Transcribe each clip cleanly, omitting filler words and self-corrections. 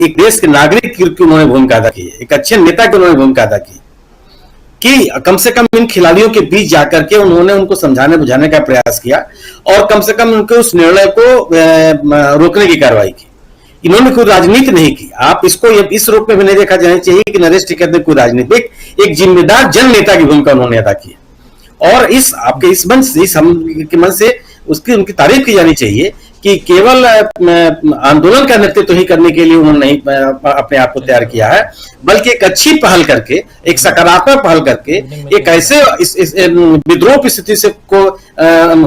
एक देश के नागरिक की उन्होंने भूमिका अदा की है, एक अच्छे नेता की उन्होंने भूमिका अदा की कि कम से कम इन खिलाड़ियों के बीच जाकर के उन्होंने उनको समझाने बुझाने का प्रयास किया और कम से कम उनके उस निर्णय को रोकने की कार्रवाई की। इन्होंने कोई राजनीति नहीं की। आप इसको इस रूप में भी नहीं देखा जाना चाहिए कि नरेश टिकैत ने कोई राजनीति, एक जिम्मेदार जन नेता की भूमिका उन्होंने अदा की और इस आपके इस मन से उसकी उनकी तारीफ की जानी चाहिए कि केवल आंदोलन का नेतृत्व ही करने के लिए उन्होंने नहीं अपने आप को तैयार किया है, बल्कि एक अच्छी पहल करके, एक सकारात्मक पहल करके एक ऐसे विद्रोह की स्थिति से को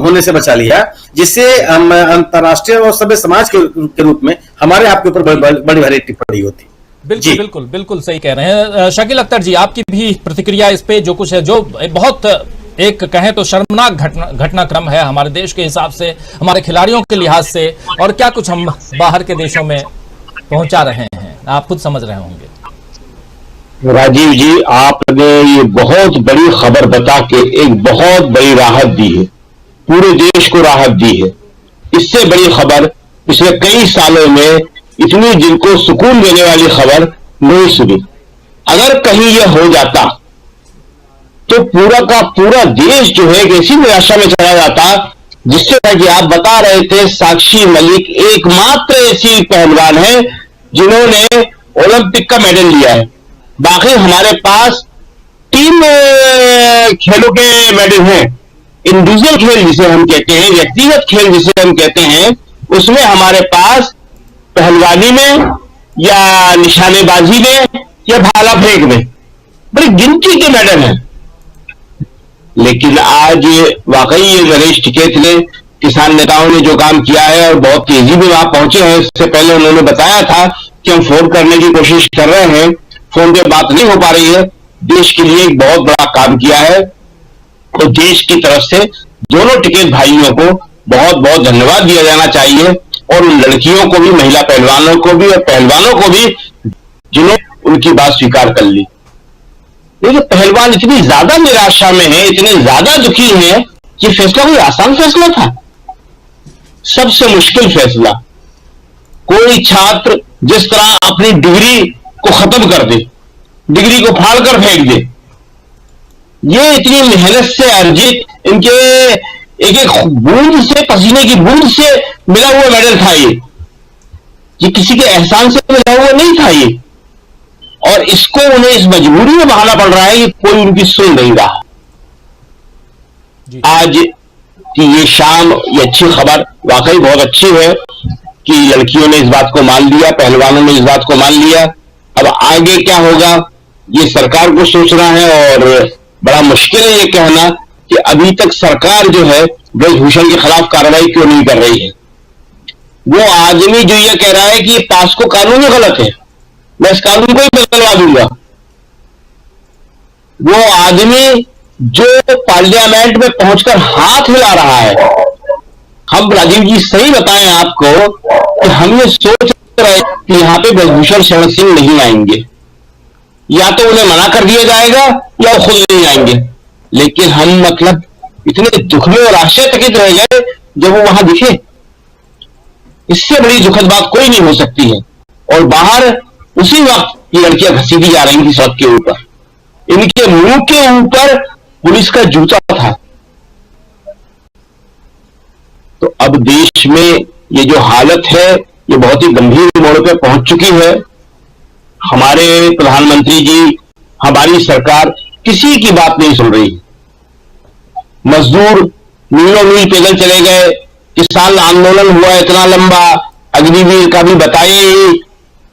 होने से बचा लिया जिससे अंतर्राष्ट्रीय और सभ्य समाज के रूप में हमारे आपके ऊपर बड़ी भारी टिप्पणी होती। बिल्कुल बिल्कुल बिल्कुल सही कह रहे हैं शकील अख्तर जी। आपकी भी प्रतिक्रिया इस पे, जो कुछ है, जो बहुत एक कहें तो शर्मनाक घटनाक्रम है हमारे देश के हिसाब से, हमारे खिलाड़ियों के लिहाज से, और क्या कुछ हम बाहर के देशों में पहुंचा रहे हैं, आप खुद समझ रहे होंगे। राजीव जी, आपने ये बहुत बड़ी खबर बता के एक बहुत बड़ी राहत दी है, पूरे देश को राहत दी है। इससे बड़ी खबर पिछले कई सालों में इतनी दिल को सुकून देने वाली खबर नहीं सुनी। अगर कहीं यह हो जाता तो पूरा का पूरा देश जो है ऐसी निराशा में चला जाता, जिससे कि आप बता रहे थे साक्षी मलिक एकमात्र ऐसी पहलवान है जिन्होंने ओलंपिक का मेडल लिया है। बाकी हमारे पास 3 खेलों के मेडल हैं। इंडिविजुअल खेल जिसे हम कहते हैं, व्यक्तिगत खेल जिसे हम कहते हैं, उसमें हमारे पास पहलवानी में या निशानेबाजी में या भाला फेंक में बड़ी गिनती के मेडल हैं। लेकिन आज वाकई ये नरेश टिकैत ने, किसान नेताओं ने जो काम किया है और बहुत तेजी में वहां पहुंचे हैं। इससे पहले उन्होंने बताया था कि हम फोन करने की कोशिश कर रहे हैं, फोन पे बात नहीं हो पा रही है। देश के लिए एक बहुत बड़ा काम किया है तो देश की तरफ से दोनों टिकैत भाइयों को बहुत बहुत धन्यवाद दिया जाना चाहिए, और उन लड़कियों को भी, महिला पहलवानों को भी और पहलवानों को भी जिन्होंने उनकी बात स्वीकार कर ली। देखिए, पहलवान इतनी ज्यादा निराशा में है, इतने ज्यादा दुखी है, ये फैसला कोई आसान फैसला था? सबसे मुश्किल फैसला। कोई छात्र जिस तरह अपनी डिग्री को खत्म कर दे, डिग्री को फाड़ कर फेंक दे, ये इतनी मेहनत से अर्जित, इनके एक एक बूंद से, पसीने की बूंद से मिला हुआ मेडल था। ये किसी के एहसान से मिला हुआ नहीं था ये, और इसको उन्हें इस मजबूरी में बहाना पड़ रहा है कि कोई उनकी सुन नहीं रहा। आज की ये शाम, ये अच्छी खबर वाकई बहुत अच्छी है कि लड़कियों ने इस बात को मान लिया, पहलवानों ने इस बात को मान लिया। अब आगे क्या होगा ये सरकार को सोचना है, और बड़ा मुश्किल है ये कहना कि अभी तक सरकार जो है ब्रजभूषण के खिलाफ कार्रवाई क्यों नहीं कर रही है। वो आदमी जो ये कह रहा है कि पास्को कानून ही गलत है, मैं इस कानून को ही बदलवा दूंगा, वो आदमी जो पार्लियामेंट में पहुंचकर हाथ हिला रहा है। हम राजीव जी सही बताएं आपको कि हम ये सोच रहे कि यहां पे ब्रजभूषण शरण सिंह नहीं आएंगे, या तो उन्हें मना कर दिया जाएगा या वो खुद नहीं आएंगे। लेकिन हम मतलब इतने दुख में और आश्चर्यचकित रह गए जब वो वहां दिखे। इससे बड़ी दुखद बात कोई नहीं हो सकती है। और बाहर उसी वक्त ये लड़कियां घसीटी जा रही थी सड़क के ऊपर, इनके मुंह के ऊपर पुलिस का जूता था। तो अब देश में ये जो हालत है ये बहुत ही गंभीर मोड़ पे पहुंच चुकी है। हमारे प्रधानमंत्री जी, हमारी सरकार किसी की बात नहीं सुन रही। मजदूर मीलों मील पैदल चले गए, किसान आंदोलन हुआ इतना लंबा, अग्निवीर का भी बताइए,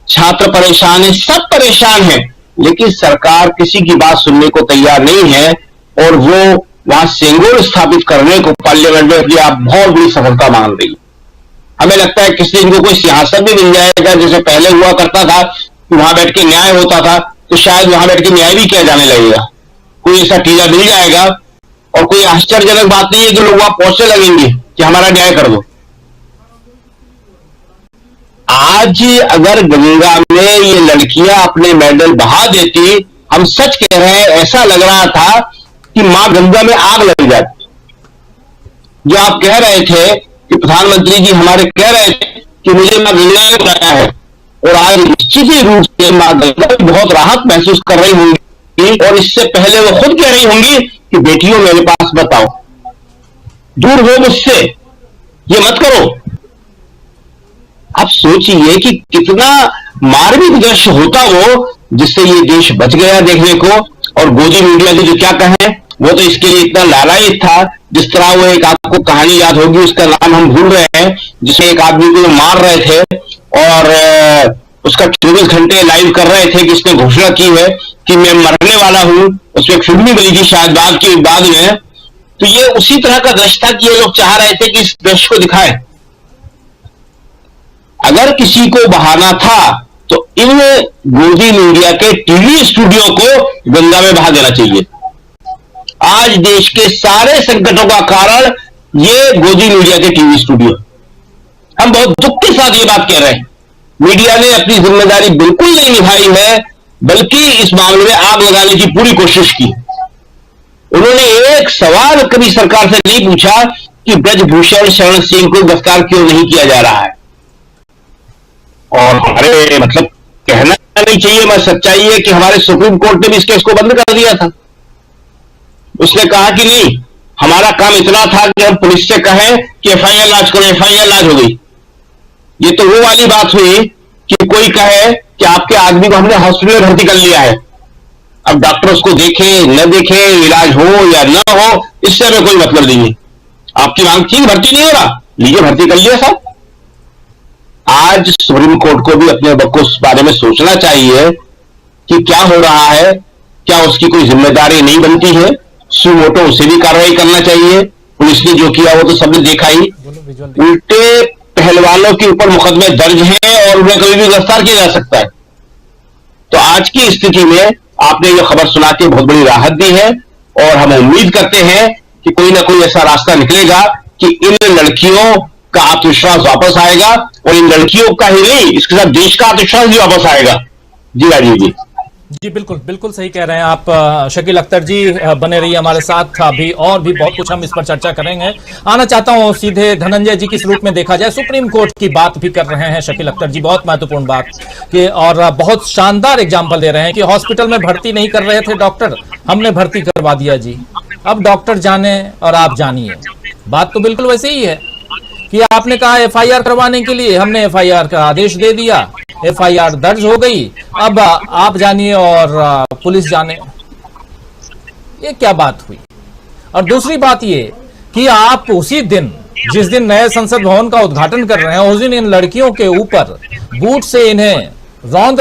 छात्र परेशान है, सब परेशान है, लेकिन सरकार किसी की बात सुनने को तैयार नहीं है। और वो वहां सेंगोल स्थापित करने को पार्लियामेंट में अपनी आप बहुत बड़ी सफलता मान रही है। हमें लगता है किसी दिन को कोई सियासत भी मिल जाएगा, जैसे पहले हुआ करता था कि वहां बैठ के न्याय होता था, तो शायद वहां बैठ के न्याय भी किया जाने लगेगा। कोई ऐसा टीला मिल जाएगा, और कोई आश्चर्यजनक बात नहीं है कि लोग वहां पहुंचने लगेंगे कि हमारा न्याय कर दो। आज अगर गंगा में ये लड़कियां अपने मेडल बहा देती, हम सच कह रहे हैं, ऐसा लग रहा था कि मां गंगा में आग लग जाती। जो आप कह रहे थे कि प्रधानमंत्री जी हमारे कह रहे थे कि मुझे मां गंगा में बुलाया है, और आज निश्चित ही रूप से मां गंगा भी बहुत राहत महसूस कर रही होंगी, और इससे पहले वो खुद कह रही होंगी कि बेटियों मेरे पास बताओ, दूर हो मुझसे, ये मत करो। आप सोचिए कि कितना मार्मिक दृश्य होता वो, जिससे ये देश बच गया देखने को। और गोदी मीडिया की जो क्या कहें, वो तो इसके लिए इतना लालायित था। जिस तरह वो एक आपको कहानी याद होगी, उसका नाम हम भूल रहे हैं, जिसमें एक आदमी को मार रहे थे और उसका 24 घंटे लाइव कर रहे थे कि इसने घोषणा की है कि मैं मरने वाला हूं। उसमें एक फिल्म भी बनी थी शायद बाद में। तो ये उसी तरह का दृश्य था कि ये लोग चाह रहे थे कि इस दृश्य को दिखाएं। अगर किसी को बहाना था तो इन गोदी मीडिया के टीवी स्टूडियो को गंगा में बहा देना चाहिए। आज देश के सारे संकटों का कारण ये गोदी मीडिया के टीवी स्टूडियो। हम बहुत दुख के साथ ये बात कह रहे हैं, मीडिया ने अपनी जिम्मेदारी बिल्कुल नहीं निभाई है, बल्कि इस मामले में आग लगाने की पूरी कोशिश की। उन्होंने एक सवाल कभी सरकार से नहीं पूछा कि ब्रजभूषण शरण सिंह को गिरफ्तार क्यों नहीं किया जा रहा है। और हमारे मतलब कहना नहीं चाहिए, मैं सच्चाई है कि हमारे सुप्रीम कोर्ट ने भी इस केस को बंद कर दिया था। उसने कहा कि नहीं, हमारा काम इतना था कि हम पुलिस से कहें कि एफआईआर लॉन्च करो, एफआईआर लॉन्च हो गई। ये तो वो वाली बात हुई कि कोई कहे कि आपके आदमी को हमने हॉस्पिटल में भर्ती कर लिया है, अब डॉक्टर उसको देखे न देखे, इलाज हो या न हो, इससे हमें कोई मतलब नहीं है। आपकी मांग थी भर्ती नहीं हो रहा, लीजिए भर्ती कर लिया साहब। आज सुप्रीम कोर्ट को भी अपने वक्त उस बारे में सोचना चाहिए कि क्या हो रहा है, क्या उसकी कोई जिम्मेदारी नहीं बनती है। सुमोटो उसे भी कार्रवाई करना चाहिए। पुलिस ने जो किया वो तो सबने देखा ही। उल्टे पहलवानों के ऊपर मुकदमे दर्ज हैं और उन्हें कभी भी गिरफ्तार किया जा सकता है। तो आज की स्थिति में आपने ये खबर सुना के बहुत बड़ी राहत दी है, और हम उम्मीद करते हैं कि कोई ना कोई ऐसा रास्ता निकलेगा कि इन लड़कियों का आत्मविश्वास वापस आएगा, और इन लड़कियों का ही नहीं, इसके साथ देश का आत्मविश्वास भी वापस आएगा। जी राजीव जी। जी बिल्कुल सही कह रहे हैं आप। शकील अख्तर जी बने रहिए हमारे साथ, अभी और भी बहुत कुछ हम इस पर चर्चा करेंगे। आना चाहता हूं सीधे धनंजय जी, किस रूप में देखा जाए, सुप्रीम कोर्ट की बात भी कर रहे हैं शकील अख्तर जी, बहुत महत्वपूर्ण बात कि, और बहुत शानदार एग्जाम्पल दे रहे हैं कि हॉस्पिटल में भर्ती नहीं कर रहे थे डॉक्टर, हमने भर्ती करवा दिया जी। अब डॉक्टर जाने और आप जानिए, बात तो बिल्कुल वैसे ही है कि आपने कहा एफआईआर करवाने के लिए, हमने एफआईआर का आदेश दे दिया, एफआईआर दर्ज हो गई, अब आप जानिए और पुलिस जाने। ये क्या बात हुई? और दूसरी बात ये कि आप उसी दिन, जिस दिन नए संसद भवन का उद्घाटन कर रहे हैं, उस दिन इन लड़कियों के ऊपर बूट से इन्हें रौंद